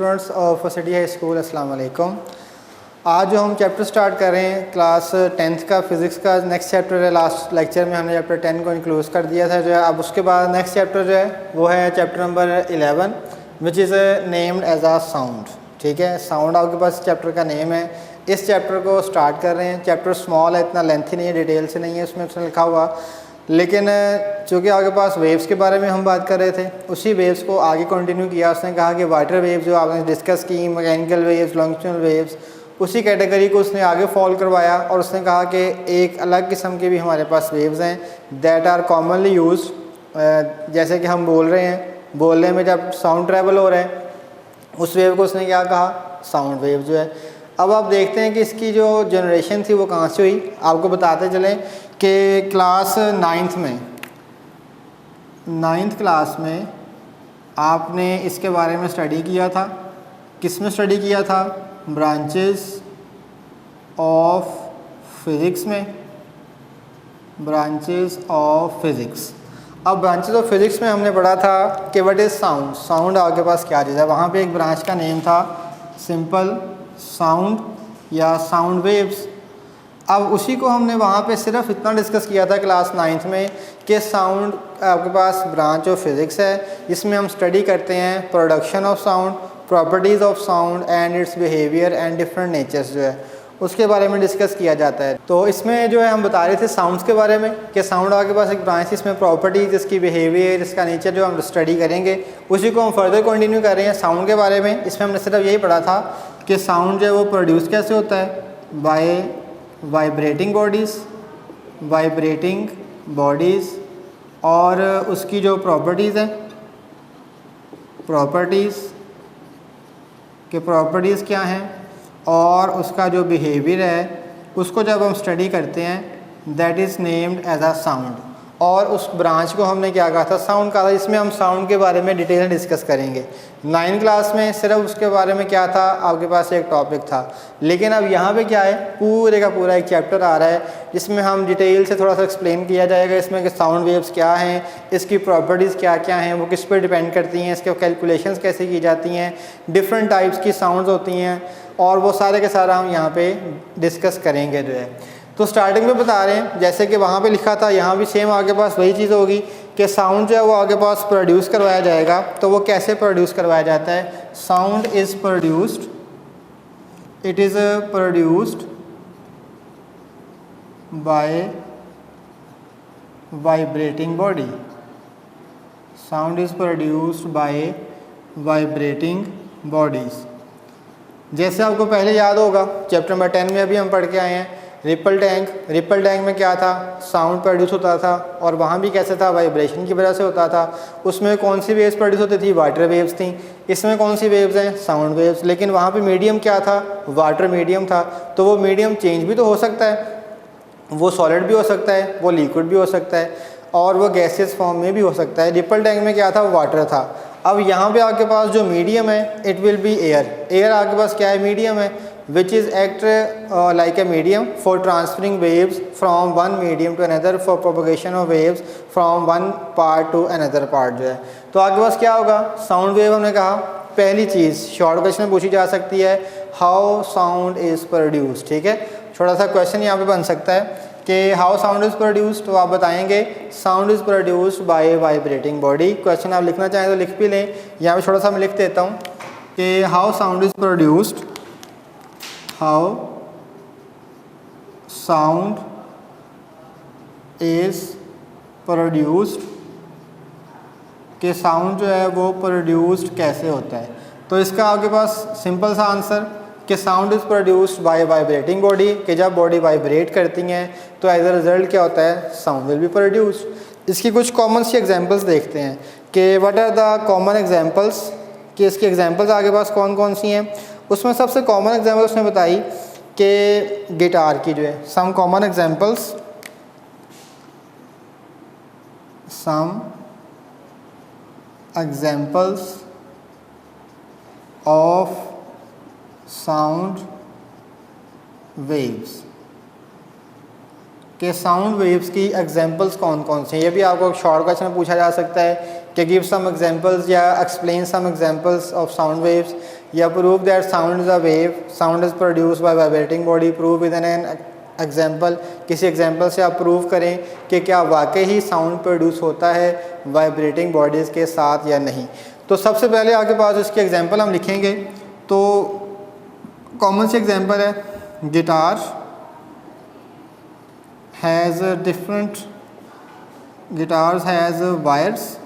Students of city high school, अस्सलाम वालेकुम। आज जो हम चैप्टर स्टार्ट कर रहे हैं क्लास 10th का फ़िज़िक्स का नेक्स्ट चैप्टर है। लास्ट लेक्चर में हमने चैप्टर 10 को इंक्लूड कर दिया था जो है। अब उसके बाद नेक्स्ट चैप्टर जो है वो है chapter number 11 which is named as a sound. ठीक है, साउंड आपके पास चैप्टर का नेम है। इस चैप्टर को स्टार्ट कर रहे हैं। चैप्टर स्मॉल है, इतना लेंथी नहीं है, डिटेल से नहीं है उसमें लिखा हुआ, लेकिन चूँकि आपके पास वेव्स के बारे में हम बात कर रहे थे, उसी वेव्स को आगे कंटिन्यू किया। उसने कहा कि वाटर वेव्स जो आपने डिस्कस की, मैकेनिकल वेव्स, लॉन्गिट्यूडनल वेव्स, उसी कैटेगरी को उसने आगे फॉलो करवाया। और उसने कहा कि एक अलग किस्म के भी हमारे पास वेव्स हैं दैट आर कॉमनली यूज। जैसे कि हम बोल रहे हैं, बोलने में जब साउंड ट्रैवल हो रहा है, उस वेव को उसने क्या कहा, साउंड वेव जो है। अब आप देखते हैं कि इसकी जो जनरेशन थी वो कहाँ से हुई। आपको बताते चलें कि क्लास 9th क्लास में आपने इसके बारे में स्टडी किया था। किस में स्टडी किया था? ब्रांचेस ऑफ फिज़िक्स में, ब्रांचेस ऑफ फिज़िक्स। अब ब्रांचेस ऑफ फिज़िक्स में हमने पढ़ा था कि व्हाट इज़ साउंड। साउंड आपके पास क्या चीज़ है? वहाँ पे एक ब्रांच का नेम था सिंपल साउंड या साउंड वेव्स। अब उसी को हमने वहाँ पे सिर्फ इतना डिस्कस किया था क्लास 9th में कि साउंड आपके पास ब्रांच ऑफ फिज़िक्स है जिसमें हम स्टडी करते हैं production of sound, properties of sound and its behaviour and different natures जो है उसके बारे में डिस्कस किया जाता है। तो इसमें जो है हम बता रहे थे साउंड्स के बारे में कि साउंड आपके पास एक ब्रांच, इसमें प्रॉपर्टीज़, इसकी बिहेवियर, इसका नेचर जो हम स्टडी करेंगे उसी को हम फर्दर कंटिन्यू कर रहे हैं साउंड के बारे में। इसमें हमने सिर्फ यही पढ़ा था कि साउंड जो है वो प्रोड्यूस कैसे होता है, बाय वाइब्रेटिंग बॉडीज़, और उसकी जो प्रॉपर्टीज़ हैं, प्रॉपर्टीज़ क्या हैं, और उसका जो बिहेवियर है उसको जब हम स्टडी करते हैं that is named as a sound. और उस ब्रांच को हमने क्या कहा था, साउंड कहा था। इसमें हम साउंड के बारे में डिटेल डिस्कस करेंगे। 9th क्लास में सिर्फ उसके बारे में क्या था, आपके पास एक टॉपिक था, लेकिन अब यहाँ पे क्या है, पूरे का पूरा एक चैप्टर आ रहा है जिसमें हम डिटेल से थोड़ा सा एक्सप्लेन किया जाएगा इसमें कि साउंड वेव्स क्या हैं, इसकी प्रॉपर्टीज़ क्या क्या हैं, वो किस पर डिपेंड करती हैं, इसके कैलकुलेशंस कैसे की जाती हैं, डिफरेंट टाइप्स की साउंड्स होती हैं, और वो सारे के सारा हम यहाँ पे डिस्कस करेंगे जो है। तो स्टार्टिंग में बता रहे हैं जैसे कि वहाँ पे लिखा था, यहाँ भी सेम आपके पास वही चीज़ होगी कि साउंड जो है वो आपके पास प्रोड्यूस करवाया जाएगा। तो वो कैसे प्रोड्यूस करवाया जाता है? Sound is produced, it is produced by vibrating body. Sound is produced by vibrating bodies. जैसे आपको पहले याद होगा चैप्टर नंबर 10 में अभी हम पढ़ के आए हैं रिपल टैंक में क्या था, साउंड प्रोड्यूस होता था, और वहाँ भी कैसे था, वाइब्रेशन की वजह से होता था। उसमें कौन सी वेव्स प्रोड्यूस होती थी, वाटर वेव्स थी। इसमें कौन सी वेव्स हैं, साउंड वेव्स। लेकिन वहाँ पे मीडियम क्या था, वाटर मीडियम था। तो वो मीडियम चेंज भी तो हो सकता है, वो सॉलिड भी हो सकता है, वो लिक्विड भी हो सकता है, और वो गैसेस फॉर्म में भी हो सकता है। रिपल टैंक में क्या था, वाटर था। अब यहाँ पे आपके पास जो मीडियम है इट विल बी एयर आपके पास क्या है, मीडियम है, which is act like a medium for transferring waves from one medium to another, for propagation of waves from one part to another part जो है। तो आपके पास क्या होगा, साउंड वेव। हमने कहा पहली चीज़ शॉर्ट क्वेश्चन में पूछी जा सकती है, हाउ साउंड इज़ प्रोड्यूस्ड। ठीक है, छोटा सा क्वेश्चन यहाँ पे बन सकता है कि हाउ साउंड इज़ प्रोड्यूस्ड। तो आप बताएंगे sound is produced by vibrating body. Question आप लिखना चाहें तो लिख भी लें, यहाँ पे छोटा सा मैं लिख देता हूँ कि how sound is produced, how sound is produced, कि साउंड जो है वो प्रोड्यूस्ड कैसे होता है। तो इसका आपके पास सिंपल सा आंसर कि sound is produced by vibrating body, कि जब बॉडी वाइब्रेट करती हैं तो एज अ रिज़ल्ट क्या होता है, साउंड विल बी प्रोड्यूस्ड। इसकी कुछ कॉमन सी एग्जांपल्स देखते हैं कि what are the common examples, कि इसकी एग्जांपल्स आपके पास कौन कौन सी हैं। उसमें सबसे कॉमन एग्जांपल उसने बताई कि गिटार की जो है, some common examples, of sound waves, के साउंड वेव्स की एग्जांपल्स कौन कौन से हैं। ये भी आपको शॉर्ट क्वेश्चन में पूछा जा सकता है कि गिव सम एग्जांपल्स या explain some examples of sound waves, या prove that sound is a wave, sound is produce by vibrating body, prove with an example, किसी एग्जाम्पल से आप प्रूव करें कि क्या वाकई ही साउंड प्रोड्यूस होता है वाइब्रेटिंग बॉडीज़ के साथ या नहीं। तो सबसे पहले आपके पास इसके एग्जाम्पल हम लिखेंगे। तो कॉमन से एग्जाम्पल है, guitar has different, guitars has wires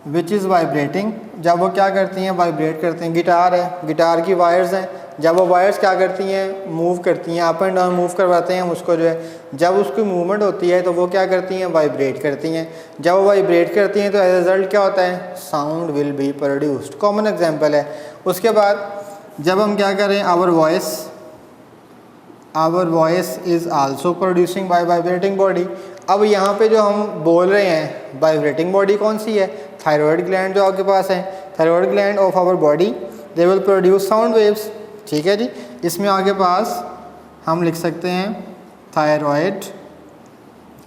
which is vibrating. जब वो क्या करती हैं, वाइब्रेट करते हैं। गिटार है, गिटार की वायर्स हैं, जब वो वायर्स क्या करती हैं, मूव करती हैं, अप एंड डाउन मूव करवाते हैं हम उसको जो है। जब उसकी मूवमेंट होती है तो वो क्या करती हैं, वाइब्रेट करती हैं। जब वो वाइब्रेट करती हैं तो एज रिजल्ट क्या होता है, sound will be produced. Common example है। उसके बाद जब हम क्या करें, our voice is also producing by vibrating body. अब यहाँ पे जो हम बोल रहे हैं, वाइब्रेटिंग बॉडी कौन सी है, थायराइड ग्लैंड जो आपके पास है, thyroid gland of our body, they will produce sound waves. ठीक है जी। इसमें आपके पास हम लिख सकते हैं थायराइड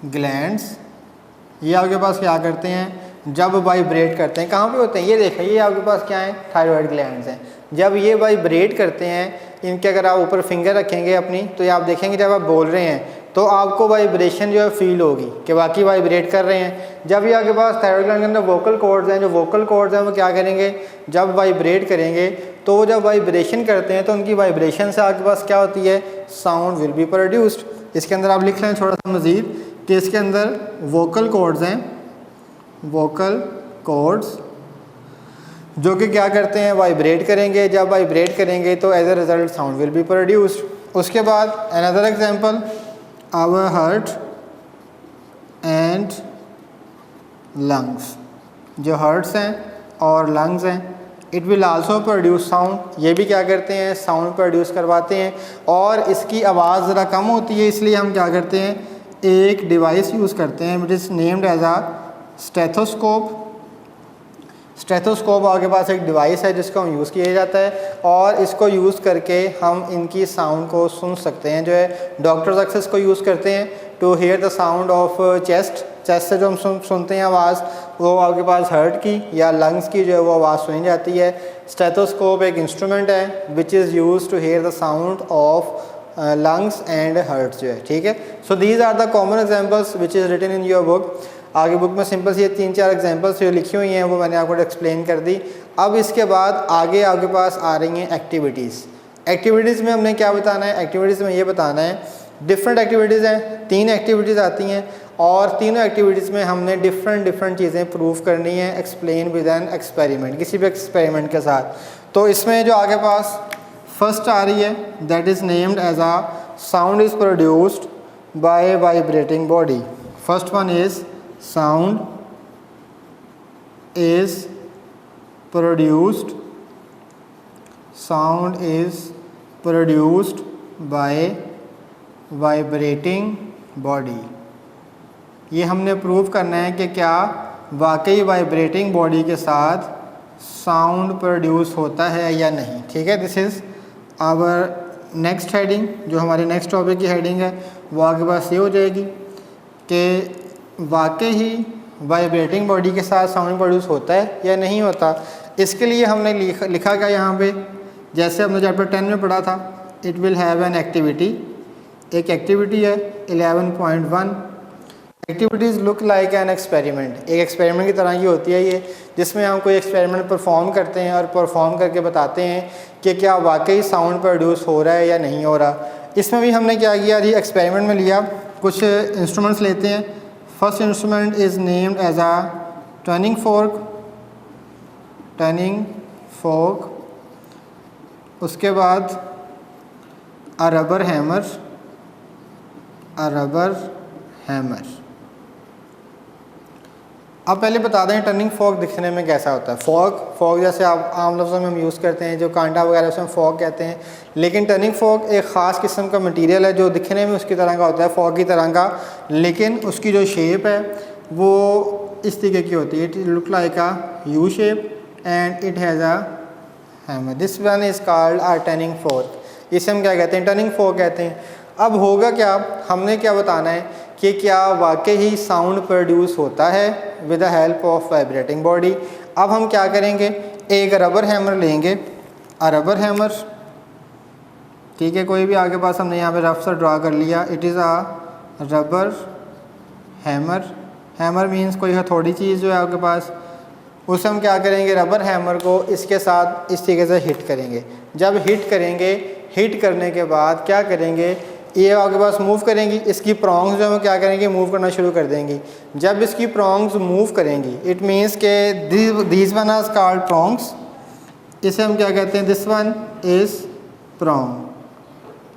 ग्लैंड्स, ये आपके पास क्या करते हैं, जब वाइब्रेट करते हैं। कहाँ पे होते हैं, ये देखें, ये आपके पास क्या है, थायराइड ग्लैंड्स हैं। जब ये वाइब्रेट करते हैं, इनके अगर आप ऊपर फिंगर रखेंगे अपनी, तो ये आप देखेंगे जब आप बोल रहे हैं तो आपको वाइब्रेशन जो है फील होगी कि वाकई वाइब्रेट कर रहे हैं। जब ये आपके पास थायराइड ग्लैंड के अंदर वोकल कॉर्ड्स हैं, जो वोकल कॉर्ड्स हैं वो क्या करेंगे, जब वाइब्रेट करेंगे तो वो जब वाइब्रेशन करते हैं तो उनकी वाइब्रेशन से आपके पास क्या होती है, साउंड विल बी प्रोड्यूस्ड। इसके अंदर आप लिख लें थोड़ा सा मज़ीद कि इसके अंदर वोकल कॉर्ड्स हैं, वोकल कॉर्ड्स जो कि क्या करते हैं, वाइब्रेट करेंगे। जब वाइब्रेट करेंगे तो as a result sound will be produced. उसके बाद another example, our heart and lungs, जो हार्ट्स हैं और लंग्स हैं, it will also produce sound. ये भी क्या करते हैं, साउंड प्रोड्यूस करवाते हैं। और इसकी आवाज़ ज़रा कम होती है, इसलिए हम क्या करते हैं, एक डिवाइस यूज़ करते हैं which is named as a stethoscope. Stethoscope आपके पास एक डिवाइस है जिसको हम यूज़ किया जाता है, और इसको यूज़ करके हम इनकी साउंड को सुन सकते हैं। जो है डॉक्टर्स अक्सर इसको यूज़ करते हैं to hear the sound of chest. Chest से जो हम सुनते हैं आवाज़, वो आपके पास हार्ट की या लंग्स की जो है वो आवाज़ सुनी जाती है। स्टेथोस्कोप एक इंस्ट्रूमेंट है which is use to hear the sound of lungs and heart जो है। ठीक है। So these are the common examples which is written in your book. आगे बुक में सिंपल सी ये 3-4 एग्जांपल्स जो लिखी हुई हैं वो मैंने आपको एक्सप्लेन कर दी। अब इसके बाद आगे आपके पास आ रही हैं एक्टिविटीज़। एक्टिविटीज़ में हमने क्या बताना है, एक्टिविटीज़ में ये बताना है, डिफरेंट एक्टिविटीज़ हैं, 3 एक्टिविटीज़ आती हैं, और तीनों एक्टिविटीज़ में हमने डिफरेंट चीज़ें प्रूव करनी है, एक्सप्लेन विद एन एक्सपेरिमेंट, किसी भी एक्सपेरिमेंट के साथ। तो इसमें जो आगे पास फर्स्ट आ रही है, that is named as a sound is produced by vibrating body. First one is sound is produced by vibrating body। ये हमने प्रूव करना है कि क्या वाकई वाइब्रेटिंग बॉडी के साथ साउंड प्रोड्यूस होता है या नहीं। ठीक है। This is our next heading, जो हमारे नेक्स्ट टॉपिक की हेडिंग है वो आपके पास ये हो जाएगी कि वाकई ही वाइब्रेटिंग बॉडी के साथ साउंड प्रोड्यूस होता है या नहीं होता। इसके लिए हमने लिखा क्या यहाँ पे, जैसे हमने चैप्टर 10 में पढ़ा था, it will have an activity. एक एक्टिविटी है 11.1, activities look like an experiment. एक एक्सपेरिमेंट की तरह की होती है ये, जिसमें हम कोई एक्सपेरिमेंट परफॉर्म करते हैं और परफॉर्म करके बताते हैं कि क्या वाकई साउंड प्रोड्यूस हो रहा है या नहीं हो रहा। इसमें भी हमने क्या किया जी, एक्सपेरिमेंट में लिया, कुछ इंस्ट्रूमेंट्स लेते हैं। First instrument is named as a turning fork. उसके बाद अ रबर हैमर। अब पहले बता दें टर्निंग फोर्क दिखने में कैसा होता है। फोर्क जैसे आप आम लफ्ज़ों में हम यूज़ करते हैं, जो कांटा वगैरह उसमें फोर्क कहते हैं, लेकिन टर्निंग फोर्क एक ख़ास किस्म का मटेरियल है जो दिखने में उसकी तरह का होता है, फोर्क की तरह का, लेकिन उसकी जो शेप है वो इस तरीके की होती है। It look like a U shape and it has a hammer. This one is called a turning fork. इसे हम क्या कहते हैं, टर्निंग फोर्क कहते हैं। अब होगा क्या, हमने क्या बताना है कि क्या वाकई ही साउंड प्रोड्यूस होता है with the help of vibrating body. अब हम क्या करेंगे, एक रबर हैमर लेंगे, रबर हैमर, ठीक है, कोई भी आपके पास हमने यहाँ पे रफ सा ड्रा कर लिया। It is a rubber hammer, hammer means कोई हथौड़ी चीज़ जो है आपके पास, उसे हम क्या करेंगे, रबर हैमर को इसके साथ इस तरीके से हिट करेंगे। जब हिट करेंगे, हिट करने के बाद क्या करेंगे, ये आपके पास मूव करेंगी, इसकी प्रॉन्ग्स जो हम क्या करेंगे, मूव करना शुरू कर देंगी। जब इसकी प्रॉन्ग्स मूव करेंगी, इट मीन्स के this one is called prongs, इसे हम क्या कहते हैं, दिस वन इज़ प्रॉन्ग,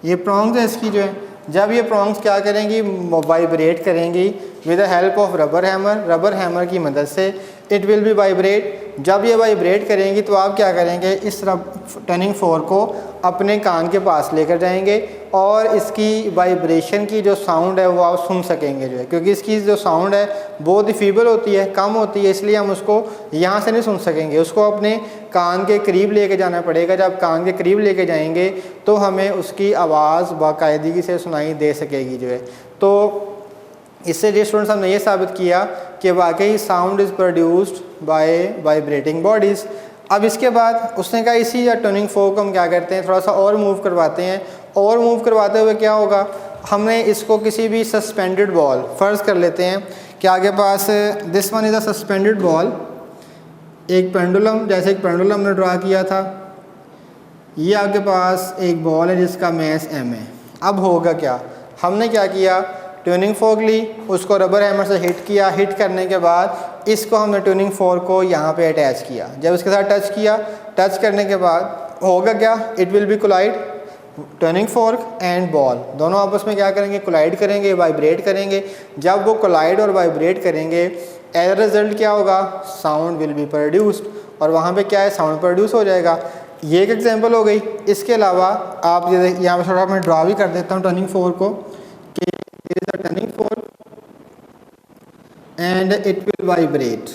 ये प्रॉन्ग्स है इसकी जो है। जब ये प्रॉन्ग्स क्या करेंगी, वाइब्रेट करेंगी with the help of rubber hammer, rubber hammer की मदद से इट विल बी वाइब्रेट। जब ये वाइब्रेट करेंगी तो आप क्या करेंगे, इस टर्निंग फोर्क को अपने कान के पास लेकर जाएंगे और इसकी वाइब्रेशन की जो साउंड है वो आप सुन सकेंगे जो है, क्योंकि इसकी जो साउंड है बहुत ही फीबल होती है, कम होती है, इसलिए हम उसको यहाँ से नहीं सुन सकेंगे, उसको अपने कान के करीब लेके जाना पड़ेगा। जब कान के करीब लेके जाएंगे तो हमें उसकी आवाज़ बाकायदगी से सुनाई दे सकेगी जो है। तो इससे जो स्टूडेंट्स हमने ये साबित किया कि वाकई sound is produced by vibrating bodies. अब इसके बाद उसने कहा इसी या टर्निंग फोर्क को हम क्या करते हैं, थोड़ा सा और मूव करवाते हैं, और मूव करवाते हुए क्या होगा, हमने इसको किसी भी सस्पेंडेड बॉल, फ़र्ज़ कर लेते हैं कि आगे पास this one is a suspended ball, एक पेंडुलम, जैसे एक पेंडुलम हमने ड्रा किया था, ये आपके पास एक बॉल है जिसका मैस m है। अब होगा क्या, हमने क्या किया, ट्यूनिंग फोर्क ली, उसको रबर हैमर से हिट किया, हिट करने के बाद इसको हमने ट्यूनिंग फोर्क को यहाँ पे अटैच किया। जब इसके साथ टच किया, टच करने के बाद होगा क्या, it will be collide, tuning fork and ball दोनों आपस में क्या करेंगे, कोलाइड करेंगे, वाइब्रेट करेंगे। जब वो कोलाइड और वाइब्रेट करेंगे, एज अ रिजल्ट क्या होगा, साउंड विल बी प्रोड्यूस्ड, और वहाँ पे क्या है, साउंड प्रोड्यूस हो जाएगा। ये एक एग्जांपल हो गई। इसके अलावा आप यहाँ पे थोड़ा मैं ड्रा भी कर देता हूँ टर्निंग फोर्क को, कि turning fork and it will vibrate.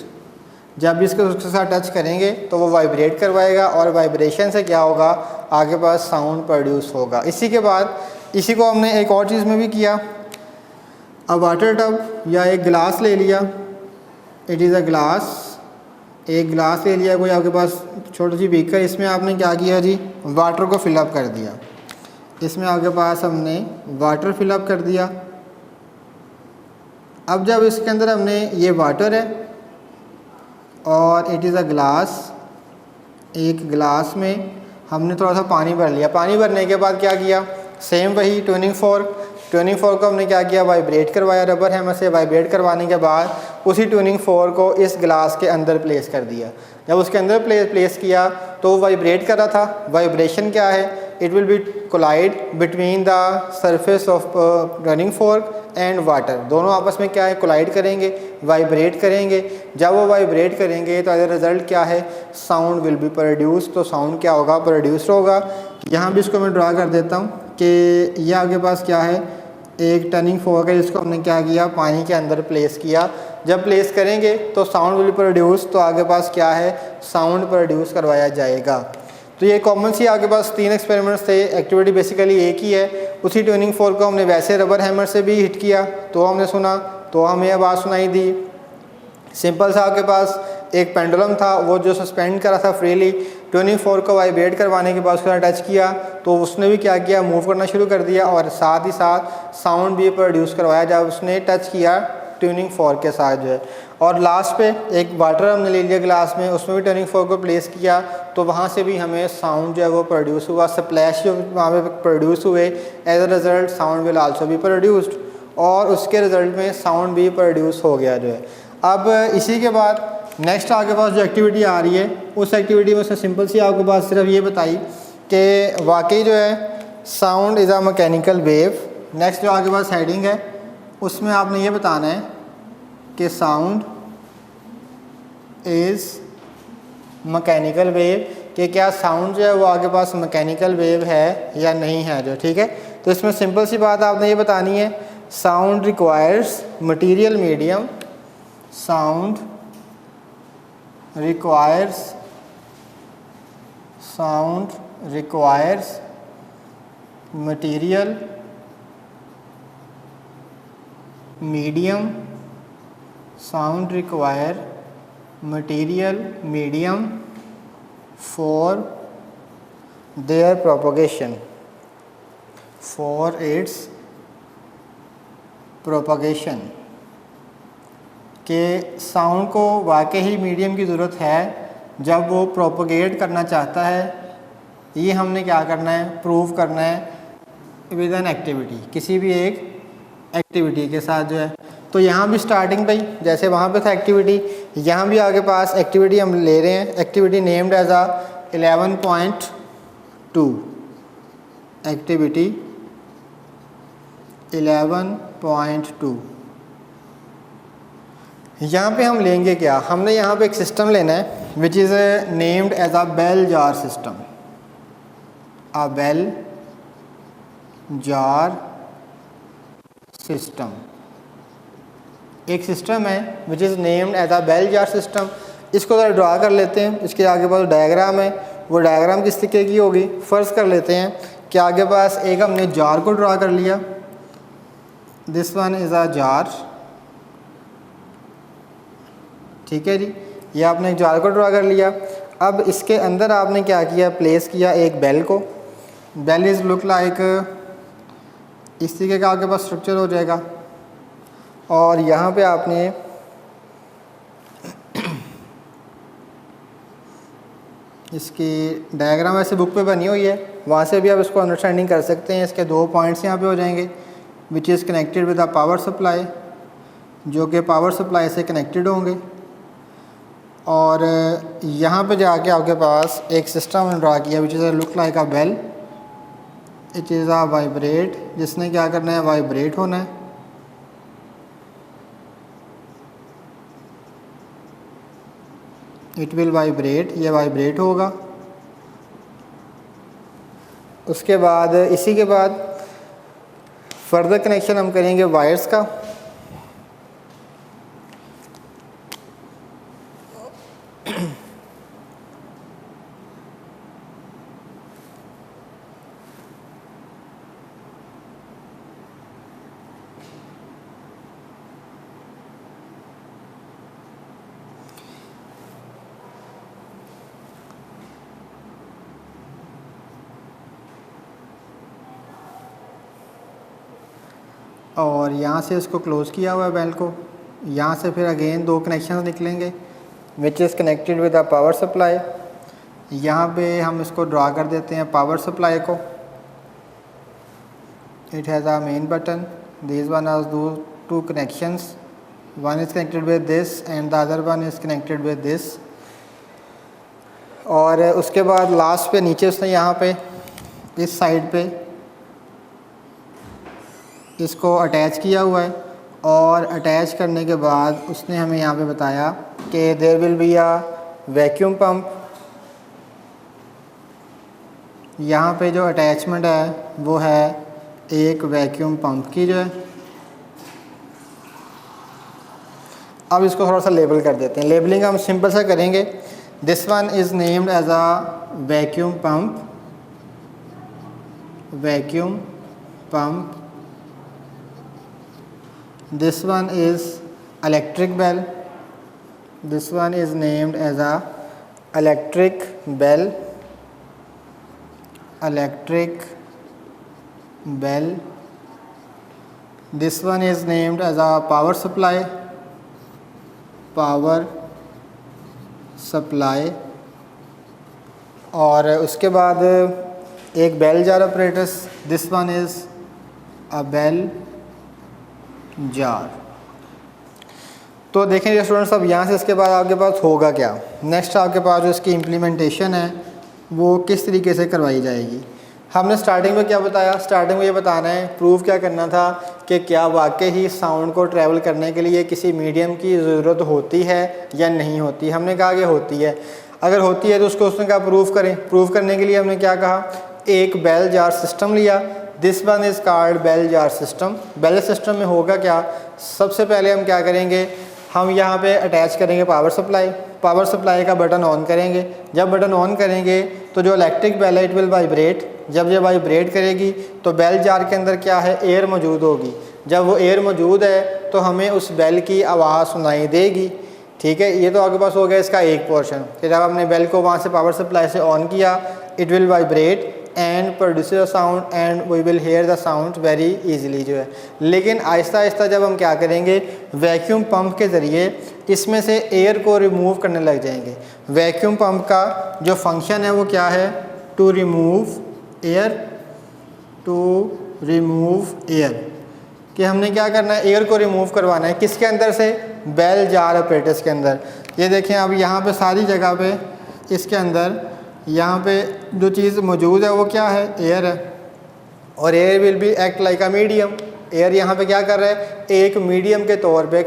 जब इसको उसके साथ टच करेंगे तो वो वाइब्रेट करवाएगा, और वाइब्रेशन से क्या होगा, आगे पास साउंड प्रोड्यूस होगा। इसी के बाद इसी को हमने एक और चीज़ में भी किया, अब वाटर टब या एक गिलास ले लिया, इट इज़ अ ग्लास, एक गिलास ले लिया कोई आपके पास छोटी सी बीकर, इसमें आपने क्या किया जी, वाटर को फिलअप कर दिया। इसमें आपके पास हमने वाटर फिलअप कर दिया। अब जब इसके अंदर हमने ये वाटर है और इट इज़ अ ग्लास, एक गिलास में हमने थोड़ा सा पानी भर लिया। पानी भरने के बाद क्या किया, सेम वही ट्यूनिंग फोर्क को हमने क्या किया, वाइब्रेट करवाया रबर हैमर से। वाइब्रेट करवाने के बाद उसी ट्यूनिंग फोर्क को इस गिलास के अंदर प्लेस कर दिया। जब उसके अंदर प्लेस किया तो वो वाइब्रेट कर रहा था। वाइब्रेशन क्या है, it will be collide between the surface of turning fork and water, दोनों आपस में क्या है, कोलाइड करेंगे, वाइब्रेट करेंगे। जब वो वाइब्रेट करेंगे तो एज अ रिज़ल्ट क्या है, साउंड विल बी प्रोड्यूस, तो साउंड क्या होगा, प्रोड्यूस होगा। यहाँ भी इसको मैं ड्रा कर देता हूँ कि यह आपके पास क्या है, एक टर्निंग फोर्क है जिसको हमने क्या किया, पानी के अंदर प्लेस किया। जब प्लेस करेंगे तो साउंड विल प्रोड्यूस, तो आगे पास क्या है, साउंड प्रोड्यूस करवाया जाएगा। तो ये कॉमन सी आपके पास 3 एक्सपेरिमेंट्स थे। एक्टिविटी बेसिकली एक ही है। उसी ट्यूनिंग फोर्क को हमने वैसे रबर हैमर से भी हिट किया तो हमने सुना, तो हमें आवाज़ सुनाई दी। सिंपल सा आपके पास एक पेंडुलम था, वो जो सस्पेंड करा था फ्रीली, ट्यूनिंग फोर्क को वाइब्रेट करवाने के बाद उसके साथ टच किया तो उसने भी क्या किया, मूव करना शुरू कर दिया, और साथ ही साथ साउंड भी प्रोड्यूस करवाया जब उसने टच किया ट्यूनिंग फोर्क के साथ जो है। और लास्ट पे एक वाटर हमने ले लिया ग्लास में, उसमें भी ट्यूनिंग फोर्क को प्लेस किया तो वहाँ से भी हमें साउंड जो है वो प्रोड्यूस हुआ। स्प्लैश जो वहाँ पे प्रोड्यूस हुए, as a result sound will also be produced, और उसके रिज़ल्ट में साउंड भी प्रोड्यूस हो गया जो है। अब इसी के बाद नेक्स्ट आपके पास जो एक्टिविटी आ रही है, उस एक्टिविटी में उसने सिंपल सी आपके पास सिर्फ ये बताई कि वाकई जो है sound is a mechanical wave. Next जो आपके पास हेडिंग है उसमें आपने ये बताना है कि साउंड इज़ मैकेनिकल वेव, कि क्या साउंड जो है वो आगे पास मैकेनिकल वेव है या नहीं है जो, ठीक है। तो इसमें सिंपल सी बात आपने ये बतानी है, sound requires material medium, sound requires material medium, sound require material medium for their propagation, for its propagation, के साउंड को वाकई ही मीडियम की ज़रूरत है जब वो प्रोपोगेट करना चाहता है। ये हमने क्या करना है, प्रूव करना है विद एन एक्टिविटी, किसी भी एक एक्टिविटी के साथ जो है। तो यहाँ भी स्टार्टिंग पे जैसे वहाँ पे था एक्टिविटी, यहाँ भी आगे पास एक्टिविटी हम ले रहे हैं। एक्टिविटी नेम्ड एज आ 11.2, एक्टिविटी 11.2। यहाँ पे हम लेंगे क्या, हमने यहाँ पे एक सिस्टम लेना है which is named as a bell jar system, a bell jar system. एक सिस्टम है which is named as a bell jar system. इसको ज़रा ड्रा कर लेते हैं। इसके आगे पास डायग्राम है, वो डायग्राम किस तरीके की होगी, फ़र्ज़ कर लेते हैं कि आगे पास एक हमने जार को ड्रा कर लिया, this one is a jar, ठीक है जी। ये आपने एक जार को ड्रा कर लिया। अब इसके अंदर आपने क्या किया, प्लेस किया एक बेल को। बेल इज़ लुक लाइक इस तरीके का आपके पास स्ट्रक्चर हो जाएगा। और यहाँ पे आपने इसकी डायग्राम ऐसे बुक पे बनी हुई है, वहाँ से भी आप इसको अंडरस्टैंडिंग कर सकते हैं। इसके 2 पॉइंट्स यहाँ पे हो जाएंगे, which is connected with a power supply, जो कि पावर सप्लाई से कनेक्टेड होंगे। और यहाँ पे जाके आपके पास एक सिस्टम ड्रा किया which is look like a bell, it is a vibrate, जिसने क्या करना है, वाइब्रेट होना है। इट विल वाइब्रेट, ये वाइब्रेट होगा। उसके बाद इसी के बाद फर्दर कनेक्शन हम करेंगे वायर्स का। और यहाँ से इसको क्लोज़ किया हुआ है बेल को। यहाँ से फिर अगेन 2 कनेक्शन निकलेंगे which is connected with a power supply. यहाँ पे हम इसको ड्रा कर देते हैं पावर सप्लाई को। It has a main button, this one has 2 connections, one is connected with this and the other one is connected with this. और उसके बाद लास्ट पे नीचे उसने यहाँ पे इस साइड पे इसको अटैच किया हुआ है। और अटैच करने के बाद उसने हमें यहाँ पे बताया कि there will be a vacuum pump. यहाँ पे जो अटैचमेंट है वो है एक वैक्यूम पंप की जो है। अब इसको थोड़ा सा लेबल कर देते हैं। लेबलिंग हम सिंपल सा करेंगे। This one is named as a vacuum pump, vacuum pump. This one is electric bell. This one is named as a electric bell. Electric bell. This one is named as a power supply. Power supply. और उसके बाद एक bell jar operators. This one is a bell jar. तो देखेंगे students, अब यहाँ से इसके बाद आपके पास होगा क्या। नेक्स्ट आपके पास जो इसकी इम्प्लीमेंटेशन है वो किस तरीके से करवाई जाएगी। हमने स्टार्टिंग में क्या बताया, स्टार्टिंग में ये बताना है, प्रूव क्या करना था कि क्या वाकई ही साउंड को ट्रैवल करने के लिए किसी मीडियम की ज़रूरत होती है या नहीं होती। हमने कहा कि होती है। अगर होती है तो उसको उसने कहा प्रूव करें। प्रूव करने के लिए हमने क्या कहा, एक बेल जार सिस्टम लिया। This one is called bell jar system. Bell system में होगा क्या, सबसे पहले हम क्या करेंगे, हम यहाँ पे अटैच करेंगे पावर सप्लाई। पावर सप्लाई का बटन ऑन करेंगे। जब बटन ऑन करेंगे तो जो इलेक्ट्रिक बेल है इट विल वाइब्रेट। जब ये वाइब्रेट करेगी तो बेल जार के अंदर क्या है, एयर मौजूद होगी। जब वो एयर मौजूद है तो हमें उस बेल की आवाज़ सुनाई देगी। ठीक है, ये तो आपके पास हो गया इसका एक पोर्शन कि जब आपने बेल को वहाँ से पावर सप्लाई से ऑन किया, it will vibrate and produce a sound and we will hear the sound very easily जो है। लेकिन आहिस्ता आहिस्ता जब हम क्या करेंगे, वैक्यूम पंप के ज़रिए इसमें से एयर को रिमूव करने लग जाएंगे। वैक्यूम पंप का जो फंक्शन है वो क्या है, टू रिमूव एयर, कि हमने क्या करना है, एयर को रिमूव करवाना है। किसके अंदर से, बेल जार अपरेटस के अंदर। ये देखें अब यहाँ पे सारी जगह पे इसके अंदर यहाँ पे जो चीज़ मौजूद है वो क्या है, एयर है। और air will be act like a medium. Air यहाँ पे क्या कर रहा है, एक मीडियम के तौर पे